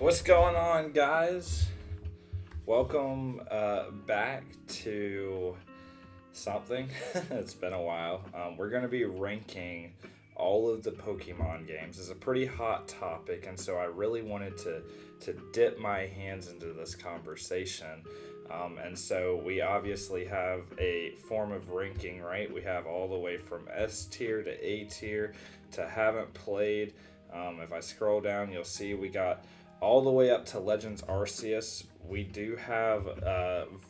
What's going on, guys? Welcome back to something. It's been a while. We're going to be ranking all of the Pokemon games. It's a pretty hot topic, and so I really wanted to dip my hands into this conversation. And so we obviously have a form of ranking, right? We have all the way from S tier to A tier to haven't played. If I scroll down, you'll see we got all the way up to Legends Arceus. We do have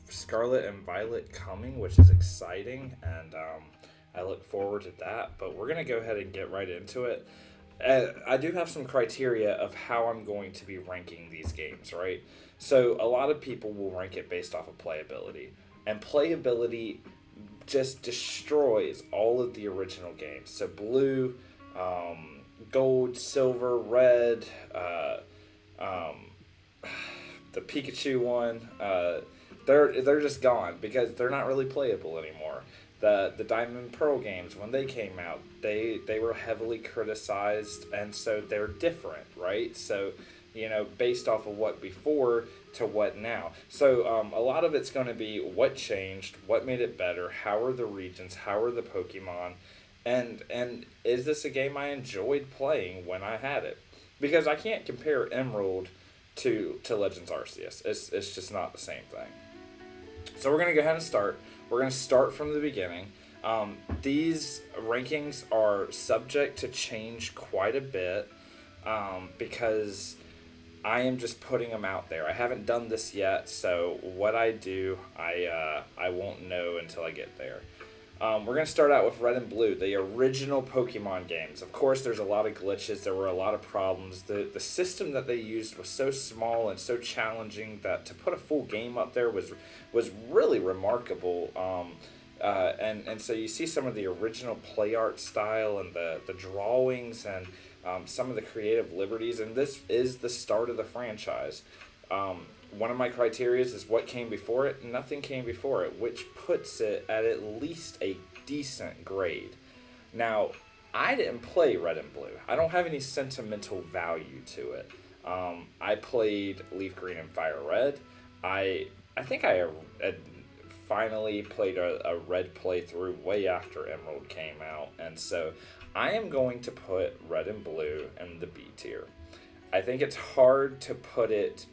Scarlet and Violet coming, which is exciting, and I look forward to that. But we're going to go ahead and get right into it. I do have some criteria of how I'm going to be ranking these games, right? So a lot of people will rank it based off of playability, and playability just destroys all of the original games. So blue, gold, silver, red, um, the Pikachu one, they're just gone because they're not really playable anymore. The Diamond and Pearl games, when they came out, they were heavily criticized, and so they're different, right? So, based off of what before to what now. So a lot of it's going to be what changed, what made it better, how are the regions, how are the Pokemon, and is this a game I enjoyed playing when I had it? Because I can't compare Emerald to Legends Arceus. It's just not the same thing. So we're gonna go ahead and start. We're gonna start from the beginning. These rankings are subject to change quite a bit because I am just putting them out there. I haven't done this yet, so what I do, I won't know until I get there. We're going to start out with Red and Blue, the original Pokemon games. Of course, there's a lot of glitches. There were a lot of problems. The system that they used was so small and so challenging that to put a full game up there was really remarkable. And so you see some of the original play art style and the drawings and some of the creative liberties. And this is the start of the franchise. One of my criteria is what came before it. Nothing came before it, which puts it at least a decent grade. Now, I didn't play Red and Blue. I don't have any sentimental value to it. I played Leaf Green and Fire Red. I think I had finally played a Red playthrough way after Emerald came out, and so I am going to put Red and Blue in the B tier. I think it's hard to put it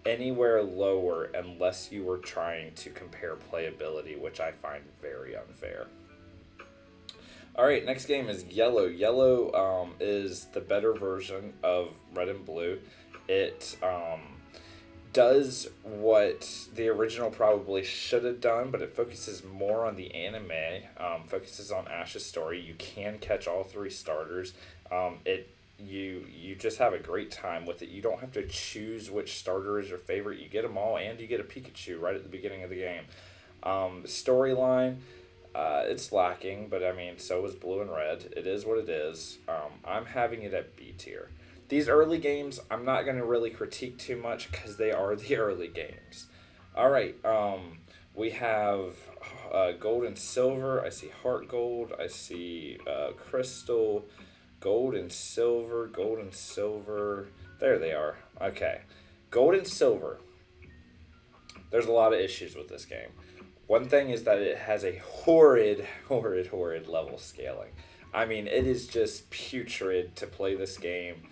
anywhere lower unless you were trying to compare playability, which I find very unfair. All right, next game is Yellow. Yellow is the better version of Red and Blue. It does what the original probably should have done, but it focuses more on the anime, focuses on Ash's story. You can catch all three starters. You just have a great time with it. You don't have to choose which starter is your favorite. You get them all, and you get a Pikachu right at the beginning of the game. Storyline, it's lacking, but I mean, so is Blue and Red. It is what it is. I'm having it at B tier. These early games, I'm not going to really critique too much because they are the early games. All right, we have Gold and Silver. I see Heart Gold. I see Crystal. Gold and silver, gold and silver. There they are. Okay. Gold and silver. There's a lot of issues with this game. One thing is that it has a horrid level scaling. I mean, it is just putrid to play this game.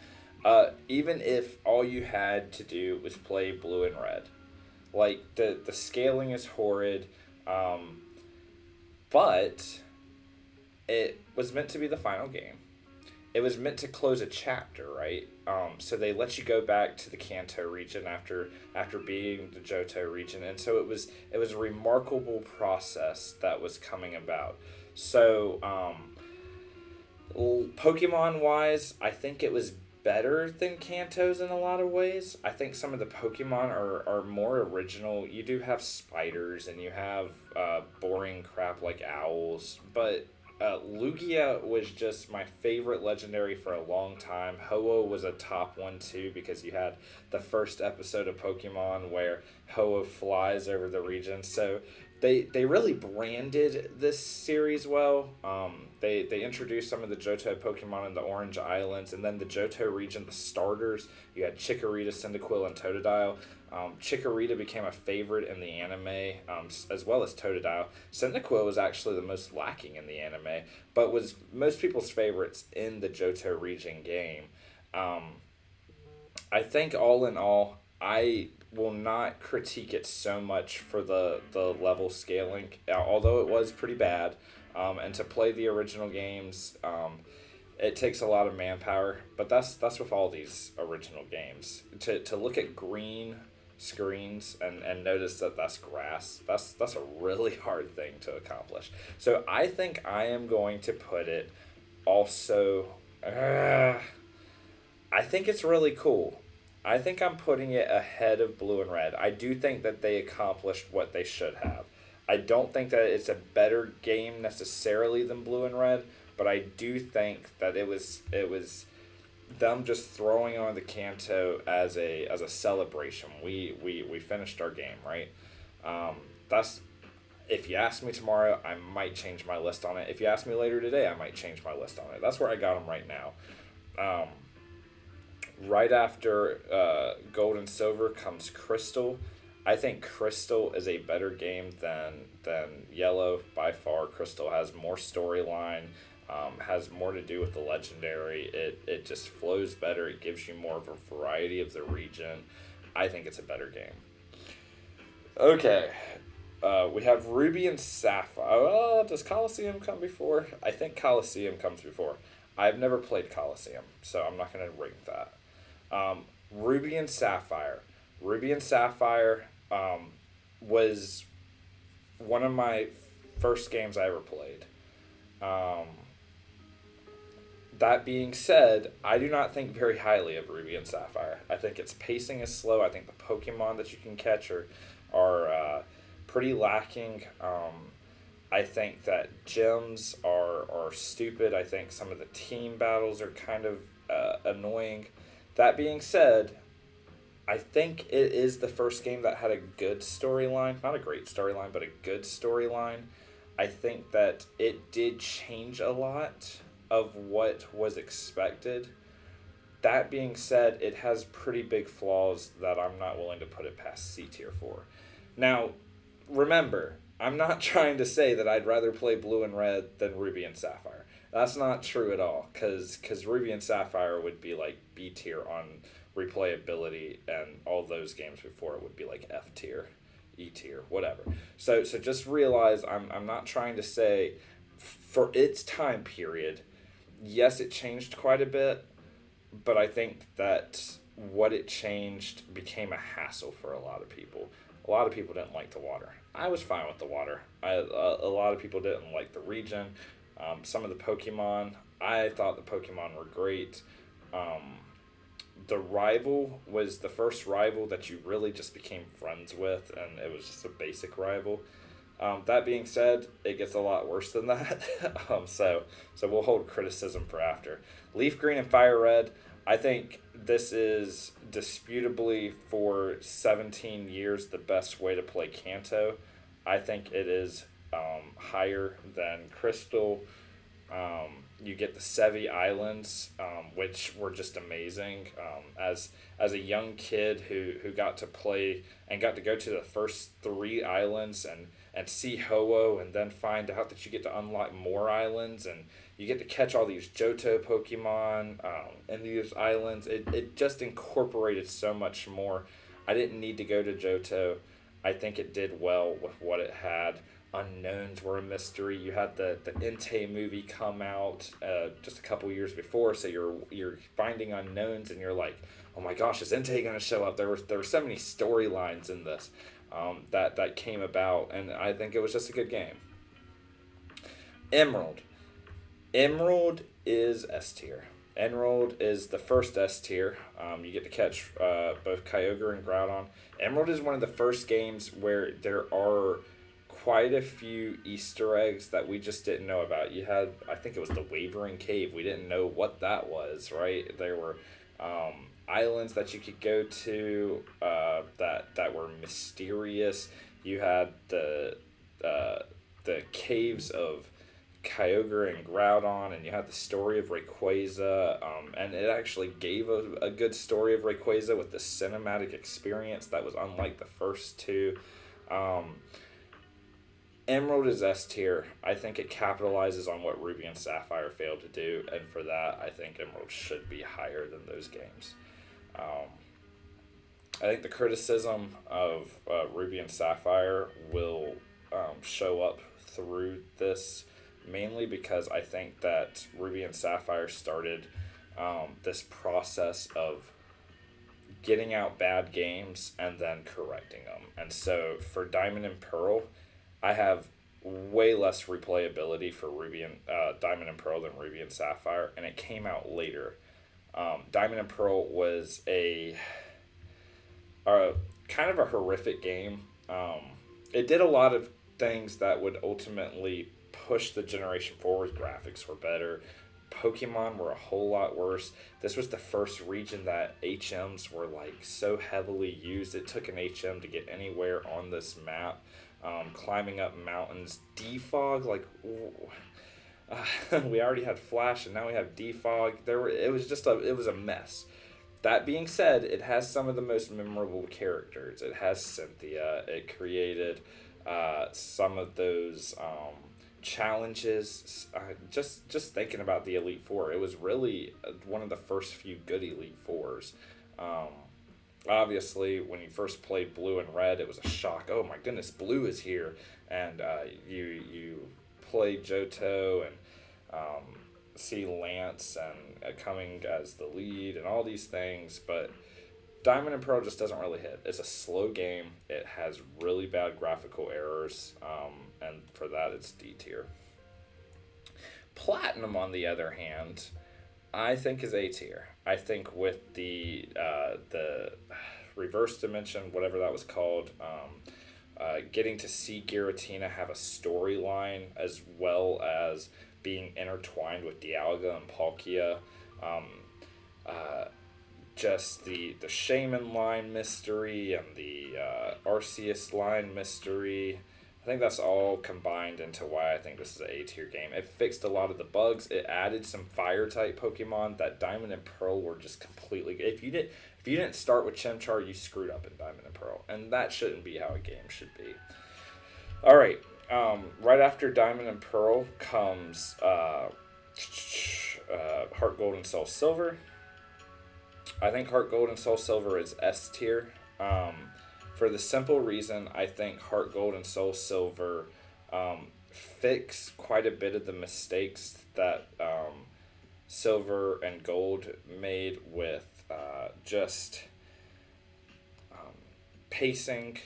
Even if all you had to do was play blue and red. Like, the scaling is horrid. But it was meant to be the final game. It was meant to close a chapter, right? So they let you go back to the Kanto region after beating the Johto region, and so it was a remarkable process that was coming about. So Pokemon wise, I think it was better than Kanto's in a lot of ways. I think some of the Pokemon are more original. You do have spiders and you have boring crap like owls, but Lugia was just my favorite legendary for a long time. Ho-Oh was a top one too because you had the first episode of Pokemon where Ho-Oh flies over the region. So they really branded this series well. They introduced some of the Johto Pokemon in the Orange Islands, and then the Johto region, the starters. You had Chikorita, Cyndaquil, and Totodile. Chikorita became a favorite in the anime, as well as Totodile. Cyndaquil was actually the most lacking in the anime, but was most people's favorites in the Johto region game. Um, I think all in all, I will not critique it so much for the level scaling, although it was pretty bad. And to play the original games, it takes a lot of manpower. But that's with all these original games. To look at green screens and notice that that's grass, that's a really hard thing to accomplish. So I think I am going to put it also. I think it's really cool. I think I'm putting it ahead of Blue and Red. I do think that they accomplished what they should have. I don't think that it's a better game necessarily than Blue and Red, but I do think that it was them just throwing on the Kanto as a celebration. We finished our game, right? That's if you ask me tomorrow, I might change my list on it. If you ask me later today, I might change my list on it. That's where I got them right now. Um, right after Gold and Silver comes Crystal. I think Crystal is a better game than Yellow by far. Crystal has more storyline, has more to do with the legendary. It just flows better. It gives you more of a variety of the region. I think it's a better game. Okay, we have Ruby and Sapphire. Does Coliseum come before? I think Coliseum comes before. I've never played Coliseum, so I'm not going to rank that. Ruby and Sapphire. Ruby and Sapphire was one of my first games I ever played. Um, that being said, I do not think very highly of Ruby and Sapphire. I think its pacing is slow. I think the Pokemon that you can catch are pretty lacking. I think that gyms are stupid. I think some of the team battles are kind of annoying. That being said, I think it is the first game that had a good storyline. Not a great storyline, but a good storyline. I think that it did change a lot of what was expected. That being said, it has pretty big flaws that I'm not willing to put it past C tier for. Now, remember, I'm not trying to say that I'd rather play Blue and Red than Ruby and Sapphire. That's not true at all, because Ruby and Sapphire would be like B tier on replayability, and all those games before it would be like F tier, E tier, whatever. So just realize I'm not trying to say for its time period, yes, it changed quite a bit, but I think that what it changed became a hassle for a lot of people. A lot of people didn't like the water. I was fine with the water. A lot of people didn't like the region. Some of the Pokemon, I thought the Pokemon were great. The rival was the first rival that you really just became friends with, and it was just a basic rival. That being said, it gets a lot worse than that. So we'll hold criticism for after. Leaf Green and Fire Red, I think this is disputably for 17 years the best way to play Kanto. I think it is higher than Crystal. You get the Sevi Islands, which were just amazing. As a young kid who got to play and got to go to the first three islands and see Ho-Oh, and then find out that you get to unlock more islands and you get to catch all these Johto Pokemon in these islands. It just incorporated so much more. I didn't need to go to Johto. I think it did well with what it had. Unknowns were a mystery. You had the Entei movie come out just a couple years before, so you're finding unknowns and you're like, oh my gosh, is Entei gonna show up? There were so many storylines in this that came about, and I think it was just a good game. Emerald. Emerald is S tier. Emerald is the first S tier. You get to catch both Kyogre and Groudon. Emerald is one of the first games where there are quite a few Easter eggs that we just didn't know about. You had, I think it was the Wavering Cave. We didn't know what that was, right? There were islands that you could go to that were mysterious. You had the caves of Kyogre and Groudon, and you had the story of Rayquaza, and it actually gave a good story of Rayquaza with the cinematic experience that was unlike the first two. Um, Emerald is S tier. I think it capitalizes on what Ruby and Sapphire failed to do, and for that, I think Emerald should be higher than those games. Um, I think the criticism of Ruby and Sapphire will show up through this mainly because I think that Ruby and Sapphire started this process of getting out bad games and then correcting them. And so for Diamond and Pearl, I have way less replayability for Ruby and Diamond and Pearl than Ruby and Sapphire, and it came out later. Diamond and Pearl was a kind of a horrific game. It did a lot of things that would ultimately push the generation forward. Graphics were better. Pokemon were a whole lot worse. This was the first region that HMs were like so heavily used. It took an HM to get anywhere on this map. Climbing up mountains, defog, like we already had Flash and now we have defog. It was a mess. That being said, it has some of the most memorable characters. It has Cynthia. It created some of those challenges. Just thinking about the Elite Four, it was really one of the first few good Elite Fours. Obviously, when you first played Blue and Red, it was a shock. Oh my goodness, Blue is here, and you play Johto and see Lance and coming as the lead and all these things, but Diamond and Pearl just doesn't really hit. It's a slow game. It has really bad graphical errors, and for that, it's D tier. Platinum, on the other hand, I think is A tier. I think with the reverse dimension, whatever that was called, getting to see Giratina have a storyline as well as being intertwined with Dialga and Palkia, just the Shaman line mystery and the Arceus line mystery. I think that's all combined into why I think this is an A tier game. It fixed a lot of the bugs. It added some fire type Pokemon that Diamond and Pearl were just completely. If you didn't start with Chimchar, you screwed up in Diamond and Pearl, and that shouldn't be how a game should be. All right, right after Diamond and Pearl comes Heart Gold and Soul Silver. I think Heart Gold and Soul Silver is S tier. For the simple reason, I think Heart Gold and Soul Silver fix quite a bit of the mistakes that Silver and Gold made with just pacing.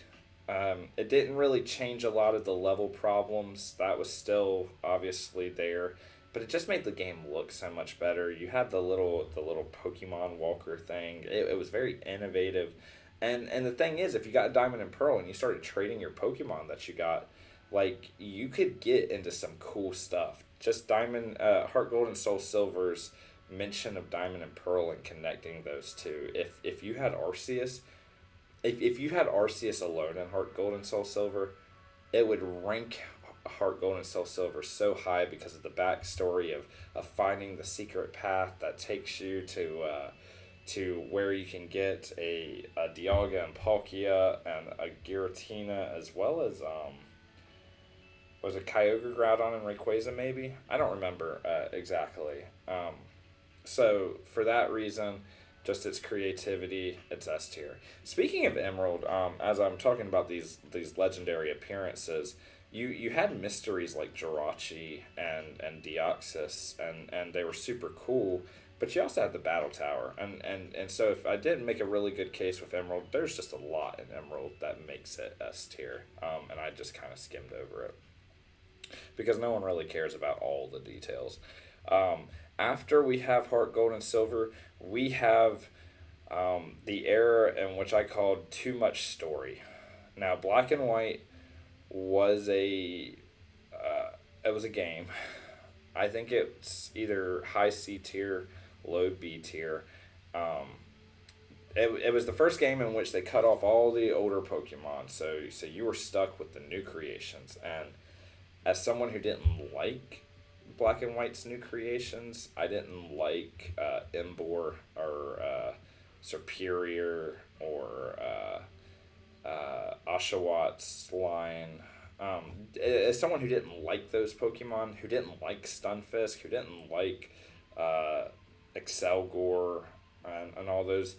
It didn't really change a lot of the level problems. That was still obviously there, but it just made the game look so much better. You had the little Pokemon Walker thing. It was very innovative. And the thing is, if you got Diamond and Pearl and you started trading your Pokemon that you got, like, you could get into some cool stuff. Just Heart Gold and Soul Silver's mention of Diamond and Pearl and connecting those two. If you had Arceus, if you had Arceus alone in Heart Gold and Soul Silver, it would rank Heart Gold and Soul Silver so high because of the backstory of finding the secret path that takes you to where you can get a Dialga and Palkia and a Giratina, as well as was it Kyogre, Groudon, and Rayquaza maybe? I don't remember exactly. So for that reason, just its creativity, it's S tier. Speaking of Emerald, as I'm talking about these legendary appearances, you had mysteries like Jirachi and Deoxys, and they were super cool. But you also had the Battle Tower, and so if I didn't make a really good case with Emerald, there's just a lot in Emerald that makes it S tier, and I just kind of skimmed over it because no one really cares about all the details. After we have Heart Gold and Silver, we have the era in which I called too much story. Now, Black and White was it was a game. I think it's either high C tier, low B tier. it was the first game in which they cut off all the older Pokemon, so you were stuck with the new creations. And as someone who didn't like Black and White's new creations, I didn't like Embor or Superior or Oshawott line. As someone who didn't like those Pokemon, who didn't like Stunfisk, who didn't like Excelgor and all those,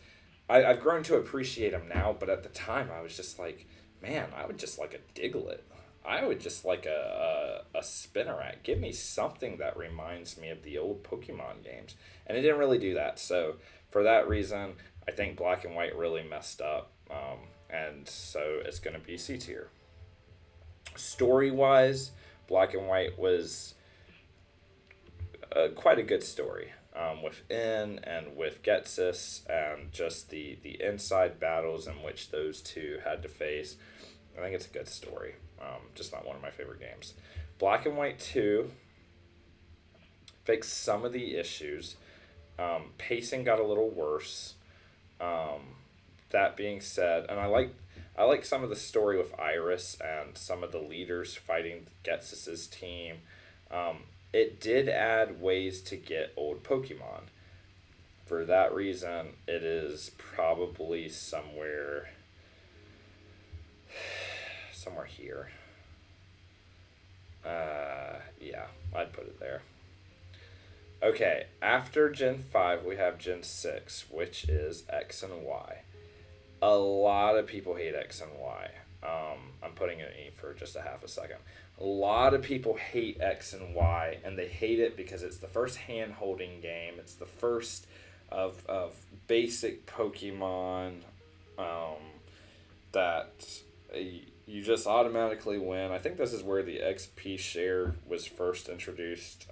I've grown to appreciate them now, but at the time I was just like, man, I would just like a Diglett. I would just like a Spinarak. Give me something that reminds me of the old Pokemon games. And it didn't really do that. So for that reason, I think Black and White really messed up. And so it's going to be C tier. Story wise, Black and White was quite a good story. With N and with Ghetsis and just the inside battles in which those two had to face. I think it's a good story. Just not one of my favorite games. Black and White 2 fixed some of the issues. Pacing got a little worse. That being said, and I like some of the story with Iris and some of the leaders fighting Ghetsis' team. It did add ways to get old Pokemon. For that reason, it is probably somewhere here. Yeah, I'd put it there. Okay, after Gen 5, we have Gen 6, which is X and Y. A lot of people hate X and Y. I'm putting an E for just a half a second. A lot of people hate X and Y, and they hate it because it's the first hand-holding game. It's the first of basic Pokemon that you just automatically win. I think this is where the XP share was first introduced,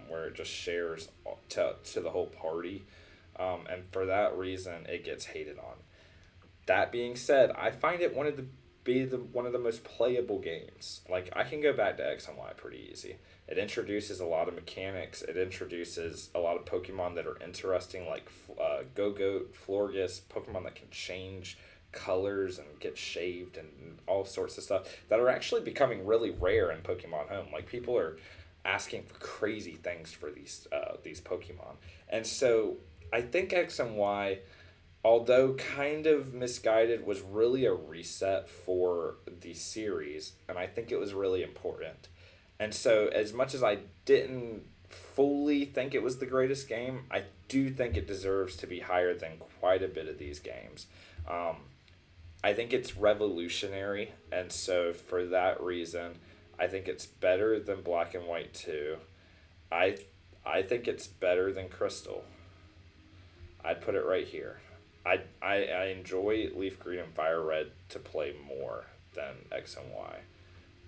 where it just shares to the whole party. And for that reason, it gets hated on. That being said, I find it one of the most playable games. Like, I can go back to X and Y pretty easy. It introduces a lot of mechanics. It introduces a lot of Pokemon that are interesting, like Go-Goat, Florges, Pokemon that can change colors and get shaved and all sorts of stuff that are actually becoming really rare in Pokemon Home. Like, people are asking for crazy things for these Pokemon. And so I think X and Y, although kind of misguided, was really a reset for the series, and I think it was really important. And so as much as I didn't fully think it was the greatest game, I do think it deserves to be higher than quite a bit of these games. I think it's revolutionary, and so for that reason, I think it's better than Black and White 2. I think it's better than Crystal. I'd put it right here. I enjoy Leaf Green and Fire Red to play more than X and Y.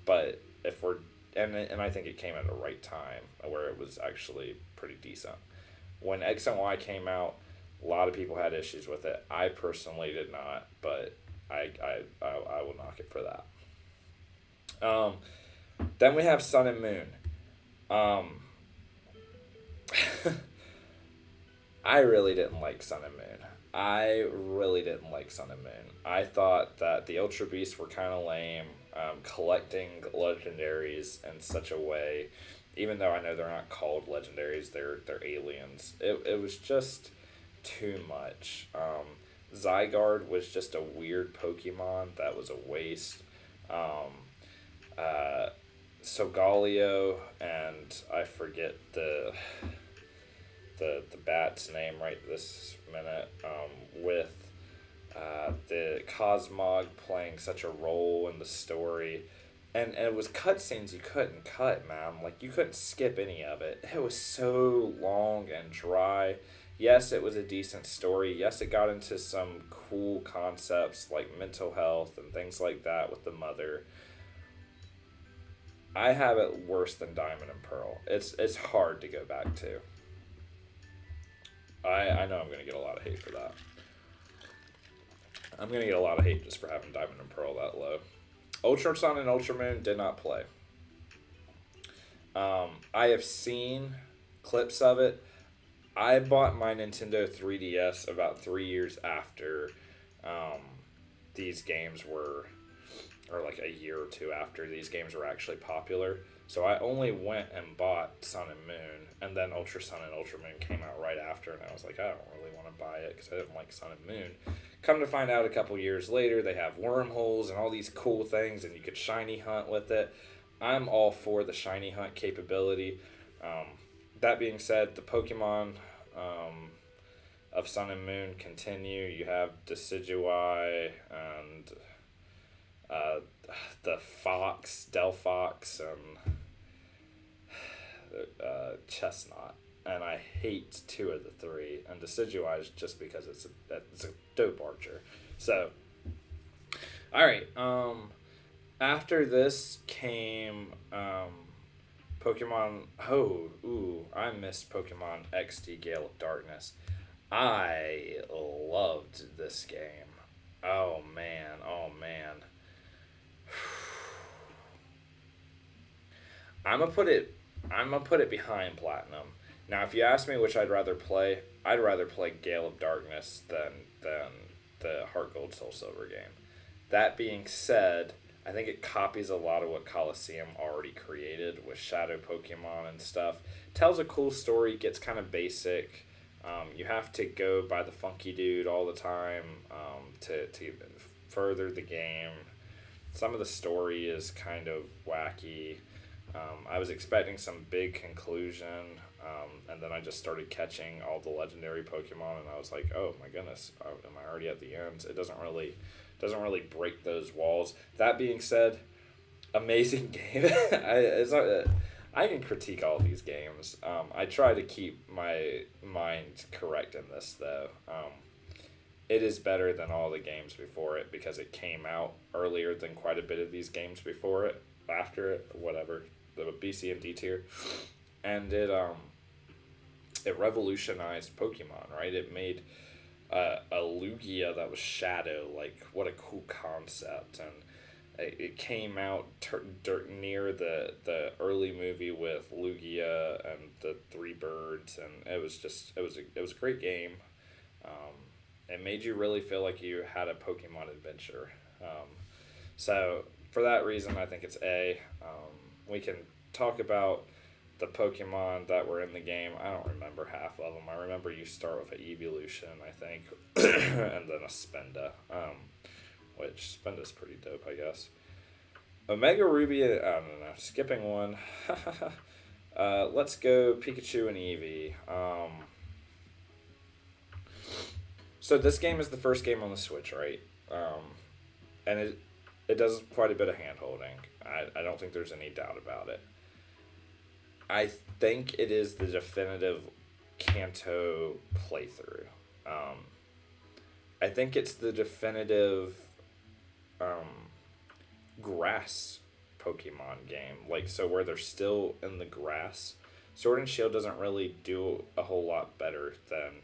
But if we're and I think it came at the right time where it was actually pretty decent. When X and Y came out, a lot of people had issues with it. I personally did not, but I will knock it for that. Then we have Sun and Moon. I really didn't like Sun and Moon. I really didn't like Sun and Moon. I thought that the Ultra Beasts were kind of lame, collecting legendaries in such a way, even though I know they're not called legendaries, they're aliens. It was just too much. Zygarde was just a weird Pokemon that was a waste. Solgaleo, and I forget the bat's name right this minute, with the Cosmog playing such a role in the story. And it was cutscenes you couldn't cut, man. Like, you couldn't skip any of it. It was so long and dry. Yes, it was a decent story. Yes, it got into some cool concepts like mental health and things like that with the mother. I have it worse than Diamond and Pearl. It's hard to go back to. I know I'm going to get a lot of hate for that. I'm going to get a lot of hate just for having Diamond and Pearl that low. Ultra Sun and Ultra Moon did not play. I have seen clips of it. I bought my Nintendo 3DS about 3 years after um, these games were, or like a year or two after these games were actually popular. So I only went and bought Sun and Moon, and then Ultra Sun and Ultra Moon came out right after, and I was like, I don't really want to buy it because I didn't like Sun and Moon. Come to find out, a couple years later, they have wormholes and all these cool things, and you could shiny hunt with it. I'm all for the shiny hunt capability. Um, that being said, the Pokemon of Sun and Moon continue. You have Decidueye and uh, the Fox, Delphox, and Chestnut. And I hate two of the three. And Decidueye is just because it's a dope archer. So, alright. After this came Pokemon. Oh, ooh, I missed Pokemon XD Gale of Darkness. I loved this game. Oh man, oh man. I'm gonna put it. I'm gonna put it behind Platinum. Now, if you ask me which I'd rather play Gale of Darkness than the Heart Gold Soul Silver game. That being said, I think it copies a lot of what Coliseum already created with Shadow Pokemon and stuff. Tells a cool story, gets kind of basic. You have to go by the funky dude all the time to further the game. Some of the story is kind of wacky. I was expecting some big conclusion, and then I just started catching all the legendary Pokemon, and I was like, "Oh my goodness, am I already at the end?" It doesn't really break those walls. That being said, amazing game. I can critique all these games. I try to keep my mind correct in this though. It is better than all the games before it because it came out earlier than quite a bit of these games before it, after it, whatever, the B, C, and D tier, and it revolutionized Pokemon, right? It made a Lugia that was Shadow, like what a cool concept, and it came out near the early movie with Lugia and the three birds, and it was a great game. It made you really feel like you had a Pokemon adventure. So for that reason, I think it's A. We can talk about the Pokemon that were in the game. I don't remember half of them. I remember you start with an Evolution, I think, and then a Spinda, which Spinda's pretty dope, I guess. Omega Ruby, I don't know, skipping one. Let's go Pikachu and Eevee. So this game is the first game on the Switch, right? And it does quite a bit of hand holding. I don't think there's any doubt about it. I think it is the definitive Kanto playthrough. I think it's the definitive grass Pokemon game. Like, so where they're still in the grass. Sword and Shield doesn't really do a whole lot better than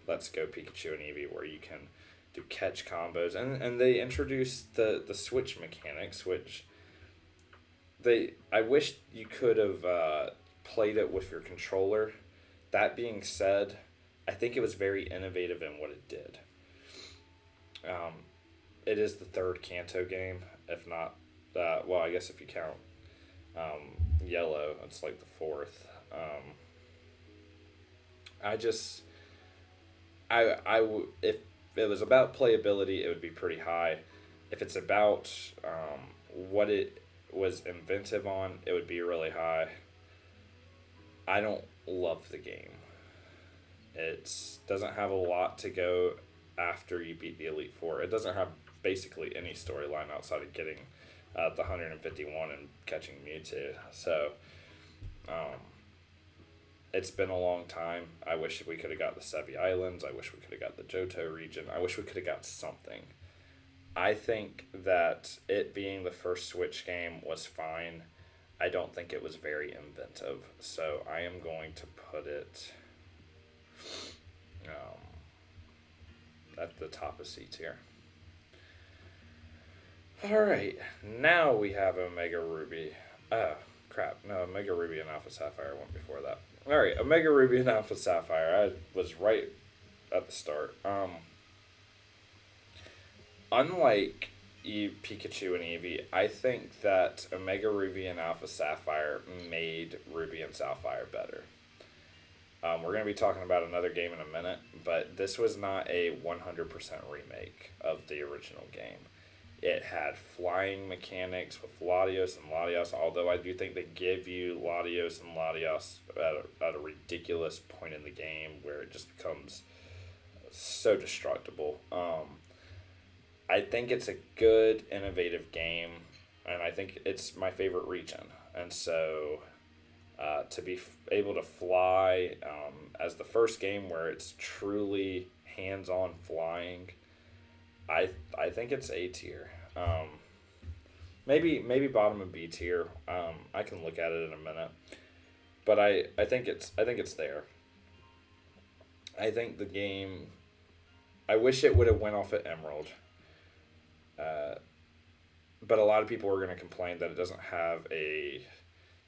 Let's Go Pikachu and Eevee, where you can do catch combos. And they introduced the switch mechanics, which I wish you could have played it with your controller. That being said, I think it was very innovative in what it did. It is the third Kanto game, if not, well, I guess if you count Yellow, it's like the fourth. If it was about playability, it would be pretty high. If it's about what it was inventive on, it would be really high. I don't love the game. It doesn't have a lot to go after you beat the Elite Four. It doesn't have basically any storyline outside of getting the 151 and catching Mewtwo. So, it's been a long time. I wish we could have got the Sevi Islands. I wish we could have got the Johto region. I wish we could have got something. I think that it being the first Switch game was fine. I don't think it was very inventive. So I am going to put it at the top of C tier. Alright, now we have Omega Ruby. Oh, crap. No, Omega Ruby and Alpha Sapphire went before that. All right, Omega Ruby and Alpha Sapphire. I was right at the start. Unlike Pikachu and Eevee, I think that Omega Ruby and Alpha Sapphire made Ruby and Sapphire better. We're going to be talking about another game in a minute, but this was not a 100% remake of the original game. It had flying mechanics with Latios and Latios, although I do think they give you Latios and Latios at a ridiculous point in the game where it just becomes so destructible. I think it's a good, innovative game, and I think it's my favorite region. And so to be able to fly as the first game where it's truly hands-on flying, I think it's A tier. Maybe bottom of B tier. I can look at it in a minute, but I think it's there. I think the game. I wish it would have went off at Emerald. But a lot of people are going to complain that it doesn't have a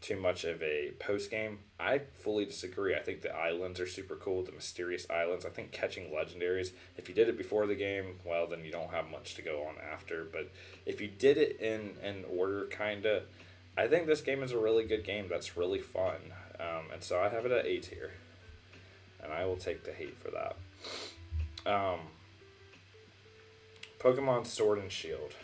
too much of a post game. I fully disagree. I think the islands are super cool, the mysterious islands. I think catching legendaries, if you did it before the game, well, then you don't have much to go on after. But if you did it in order, kind of, I think this game is a really good game that's really fun. And so I have it at A tier. And I will take the hate for that. Pokemon Sword and Shield.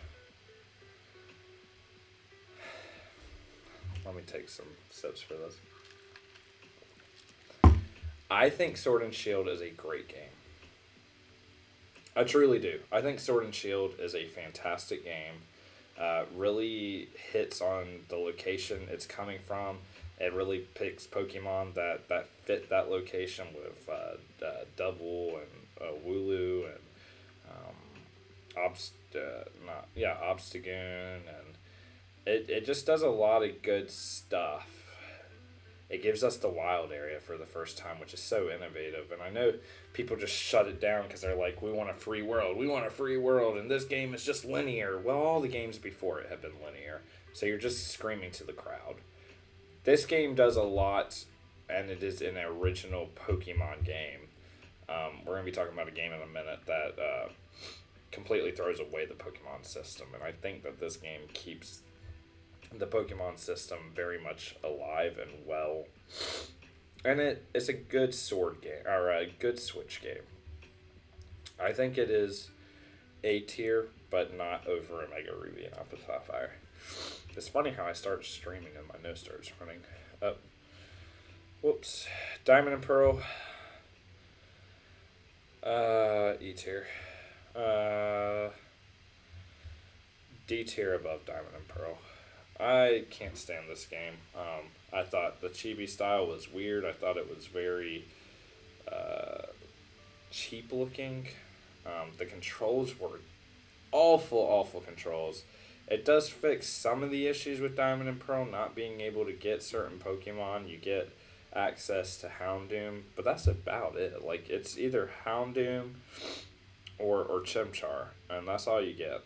Let me take some sips for this. I think Sword and Shield is a great game. I truly do. I think Sword and Shield is a fantastic game. Really hits on the location it's coming from. It really picks Pokemon that fit that location with Double and Wooloo and Obstagoon, and it just does a lot of good stuff. It gives us the wild area for the first time, which is so innovative. And I know people just shut it down because they're like, we want a free world. We want a free world, and this game is just linear. Well, all the games before it have been linear. So you're just screaming to the crowd. This game does a lot, and it is an original Pokemon game. We're going to be talking about a game in a minute that completely throws away the Pokemon system. And I think that this game keeps the Pokemon system very much alive and well. And it's a good sword game, or a good Switch game. I think it is A tier, but not over Omega Ruby and Alpha Sapphire. It's funny how I start streaming and my nose starts running up. Whoops. Diamond and Pearl. E tier. D tier above Diamond and Pearl. I can't stand this game. I thought the chibi style was weird. I thought it was very cheap looking. The controls were awful controls. It does fix some of the issues with Diamond and Pearl, not being able to get certain Pokemon. You get access to Houndoom, but that's about it. Like, it's either Houndoom or Chimchar, and that's all you get.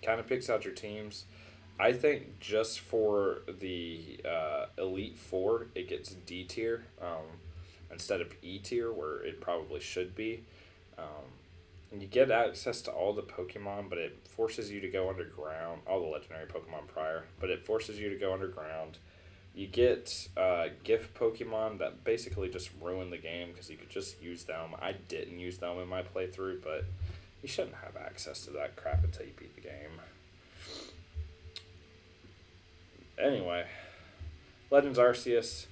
Kind of picks out your teams. I think just for the Elite Four, it gets D tier instead of E tier, where it probably should be. You get access to all the Pokemon, but it forces you to go underground. All the legendary Pokemon prior, but it forces you to go underground. You get gift Pokemon that basically just ruin the game because you could just use them. I didn't use them in my playthrough, but you shouldn't have access to that crap until you beat the game. Anyway, Legends Arceus,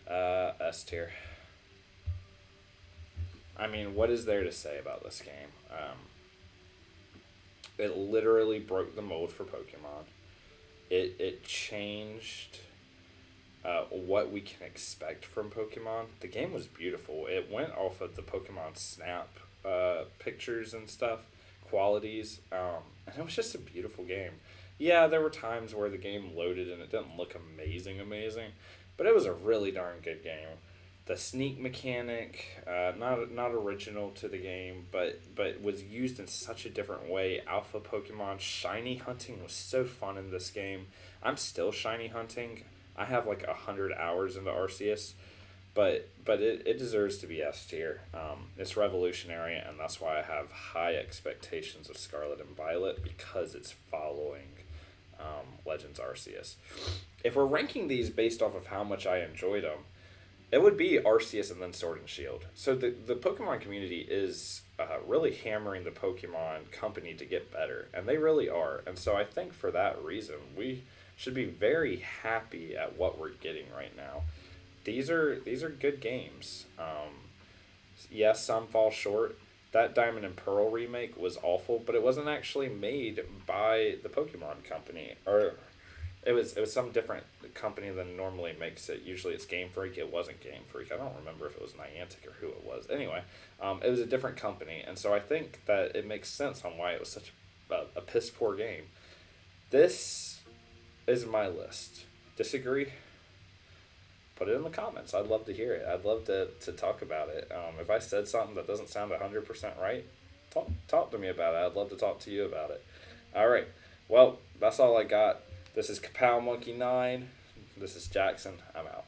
S tier. I mean, what is there to say about this game? It literally broke the mold for Pokemon. It changed what we can expect from Pokemon. The game was beautiful. It went off of the Pokemon Snap pictures and stuff, qualities, and it was just a beautiful game. Yeah, there were times where the game loaded and it didn't look amazing, but it was a really darn good game. The sneak mechanic, not original to the game, but was used in such a different way. Alpha Pokemon shiny hunting was so fun in this game. I'm still shiny hunting. I have like 100 hours into Arceus, but it deserves to be S tier. It's revolutionary, and that's why I have high expectations of Scarlet and Violet because it's following Legends Arceus. If we're ranking these based off of how much I enjoyed them, it would be Arceus and then Sword and Shield. So the Pokemon community is really hammering the Pokemon company to get better, and they really are. And so I think for that reason, we should be very happy at what we're getting right now. These are good games. Yes, some fall short. That Diamond and Pearl remake was awful, but it wasn't actually made by the Pokemon company, or it was some different company than normally makes it. Usually it's Game Freak. It wasn't Game Freak. I don't remember if it was Niantic or who it was. Anyway, it was a different company, and so I think that it makes sense on why it was such a piss poor game. This is my list. Disagree? Put it in the comments. I'd love to hear it. I'd love to talk about it. If I said something that doesn't sound 100% right, talk to me about it. I'd love to talk to you about it. All right. Well, that's all I got. This is Kapow Monkey 9. This is Jackson. I'm out.